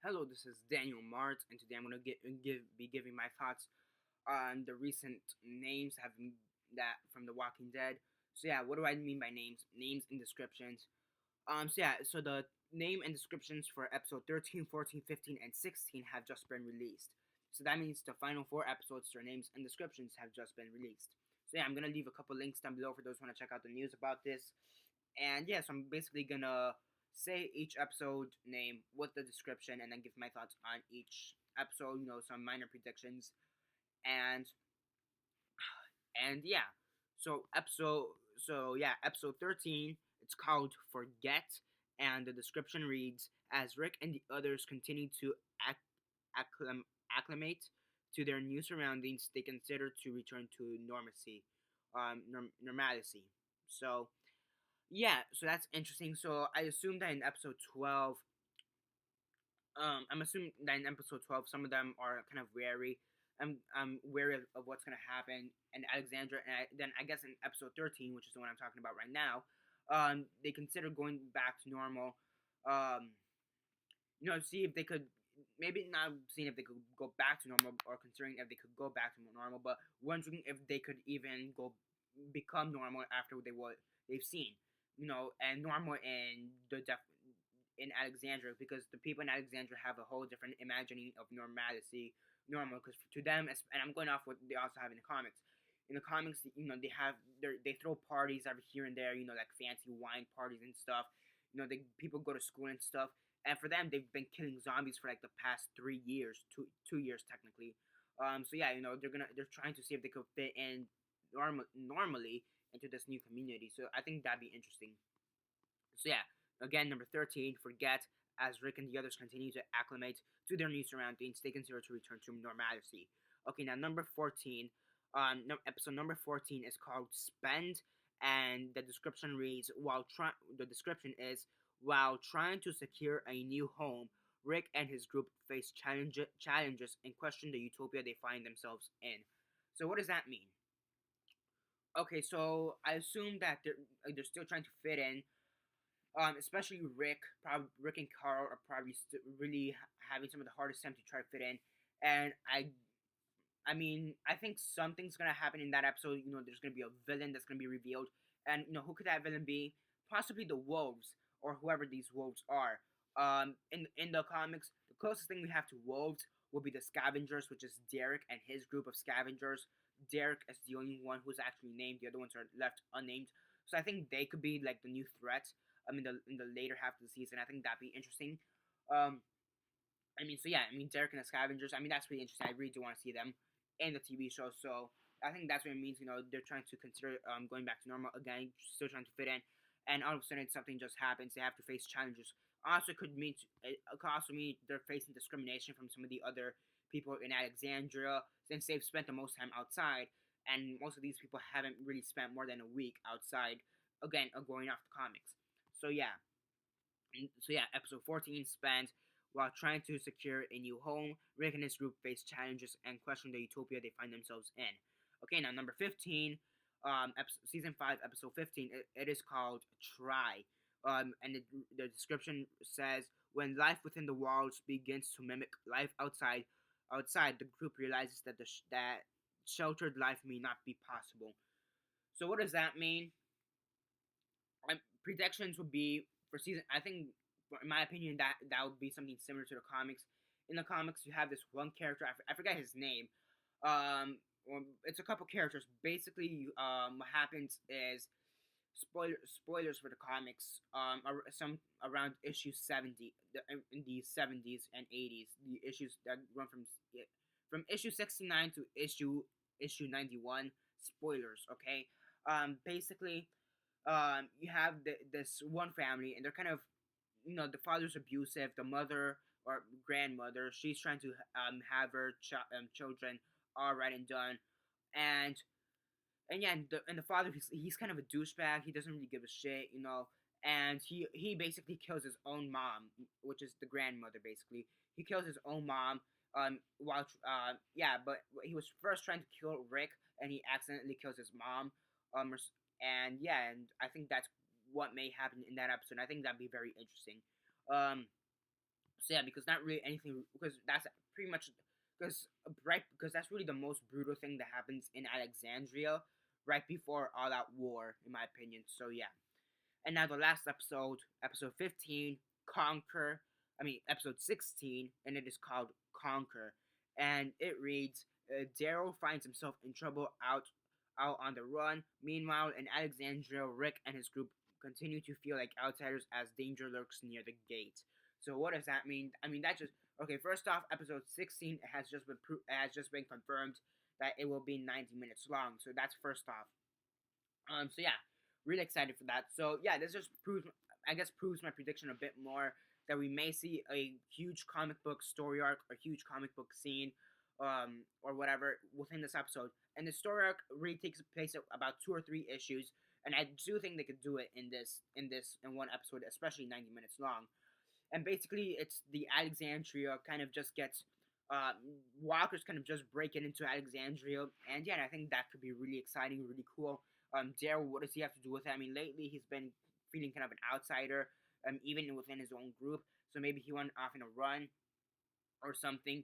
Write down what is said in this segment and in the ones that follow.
Hello, this is Daniel Mart, and today I'm gonna be giving my thoughts on the recent names having that from The Walking Dead. So yeah, what do I mean by names? Names and descriptions. So the name and descriptions for episode 13, 14, 15, and 16 have just been released. So that means the final four episodes, their names and descriptions have just been released. So yeah, I'm gonna leave a couple links down below for those who want to check out the news about this. And yeah, so I'm basically gonna say each episode name with the description and then give my thoughts on each episode, some minor predictions. And yeah. Episode 13, it's called Forget, and the description reads, as Rick and the others continue to acclimate to their new surroundings, they consider to return to normalcy. So yeah, so that's interesting. So I assume that in episode 12, I'm assuming that in episode 12, some of them are kind of wary. I'm wary of what's gonna happen in Alexandra, and then I guess in episode 13, which is the one I'm talking about right now, they consider going back to normal. Um, see if they could, maybe not seeing if they could go back to normal, or considering if they could go back to normal, but wondering if they could even go become normal after what they've seen, and normal in in Alexandria, because the people in Alexandria have a whole different imagining of normal, because to them, and I'm going off what they also have in the comics. In the comics, they throw parties every here and there, like fancy wine parties and stuff. People go to school and stuff, and for them, they've been killing zombies for like the past 3 years, 2 years technically. So yeah, they're trying to see if they could fit in normally into this new community. So I think that'd be interesting. So yeah, again, number 13, Forget, as Rick and the others continue to acclimate to their new surroundings, they consider to return to normalcy. Okay, now number 14, episode number 14 is called Spend, and the description reads, while trying to secure a new home, Rick and his group face challenges and question the utopia they find themselves in. So what does that mean? Okay, so I assume that they're still trying to fit in, especially Rick. Probably Rick and Carl are probably really having some of the hardest time to try to fit in. And I mean, I think something's gonna happen in that episode. There's gonna be a villain that's gonna be revealed, and who could that villain be? Possibly the wolves, or whoever these wolves are. In the comics, the closest thing we have to wolves will be the scavengers, which is Derek and his group of scavengers. Derek is the only one who's actually named. The other ones are left unnamed. So I think they could be like the new threat. In the later half of the season, I think that'd be interesting. Um, Derek and the Scavengers. That's really interesting. I really do want to see them in the TV show. So I think that's what it means. They're trying to consider going back to normal again, still trying to fit in, and all of a sudden something just happens. They have to face challenges. Also, it could also mean they're facing discrimination from some of the other people in Alexandria, since they've spent the most time outside, and most of these people haven't really spent more than a week outside. Again, going off the comics. So yeah, episode 14 spans while trying to secure a new home. Rick and his group face challenges and question the utopia they find themselves in. Okay, now number 15, season 5, episode 15, it is called Try. And the description says, when life within the walls begins to mimic life outside, the group realizes that that sheltered life may not be possible. So what does that mean? Predictions would be for season. I think, in my opinion, that would be something similar to the comics. In the comics, you have this one character. I forget his name. It's a couple characters. Basically, what happens is spoilers for the comics. Some around issue 70, in the 70s and 80s, the issues that run from issue 69 to issue 91. Spoilers, okay. Basically, you have this one family, and they're kind of, the father's abusive, the mother or grandmother, she's trying to have her children all right and done, and yeah, and the father, he's kind of a douchebag. He doesn't really give a shit, and he basically kills his own mom, which is the grandmother. Basically, he kills his own mom. But he was first trying to kill Rick, and he accidentally kills his mom. And yeah, and I think that's what may happen in that episode. I think that'd be very interesting. Um, So yeah, because not really anything, because that's pretty much, because right, because that's really the most brutal thing that happens in Alexandria right before all that war, in my opinion. So yeah. And now the last episode, episode 15, Conquer. Episode 16, and it is called Conquer. And it reads, Daryl finds himself in trouble out on the run. Meanwhile, in Alexandria, Rick and his group continue to feel like outsiders as danger lurks near the gate. So what does that mean? That just okay. First off, episode 16 has just been confirmed that it will be 90 minutes long. So that's first off. So yeah, really excited for that. So yeah, this just proves my prediction a bit more that we may see a huge comic book story arc or huge comic book scene, or whatever within this episode. And the story arc really takes place about 2 or 3 issues, and I do think they could do it in one episode, especially 90 minutes long. And basically, it's the Alexandria kind of just gets. Uh, Walker's kind of just breaking into Alexandria, and yeah, and I think that could be really exciting, really cool. Daryl, what does he have to do with it? Lately he's been feeling kind of an outsider, even within his own group. So maybe he went off in a run or something.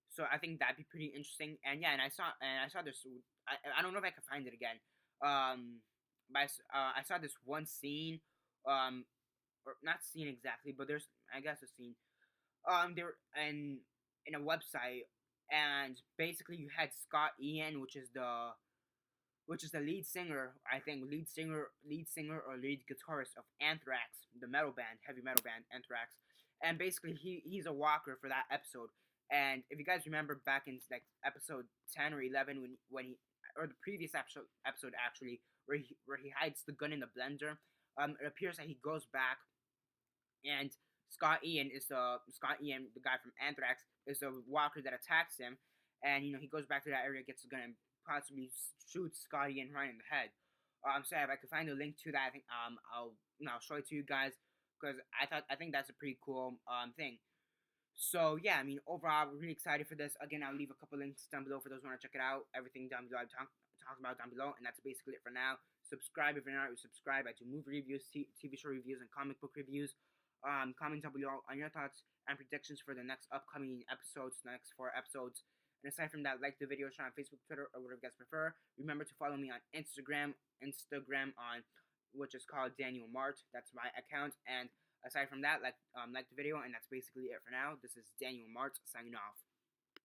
So I think that'd be pretty interesting. And yeah, and I saw this. I don't know if I can find it again. But I saw this one scene, or not scene exactly, but there's I guess a scene. There in a website, and basically you had Scott Ian, which is the lead singer, I think, lead singer or lead guitarist of Anthrax, the metal band, heavy metal band Anthrax, and basically he's a walker for that episode. And if you guys remember back in like episode 10 or 11, when he or the previous episode actually, where he hides the gun in the blender, it appears that he goes back, and Scott Ian, the guy from Anthrax, is the walker that attacks him, and he goes back to that area, gets the gun, and possibly shoots Scott Ian right in the head. So if I could find a link to that, I think I'll show it to you guys, because I think that's a pretty cool thing. So yeah, overall, we're really excited for this. Again, I'll leave a couple links down below for those who want to check it out. Everything down below I've talked about down below, and that's basically it for now. Subscribe if you're not already subscribed. I do movie reviews, TV show reviews, and comic book reviews. Comment down below on your thoughts and predictions for the next upcoming episodes, the next 4 episodes. And aside from that, like the video, share on Facebook, Twitter, or whatever you guys prefer. Remember to follow me on Instagram on which is called Daniel Mart. That's my account. And aside from that, like the video, and that's basically it for now. This is Daniel Mart signing off.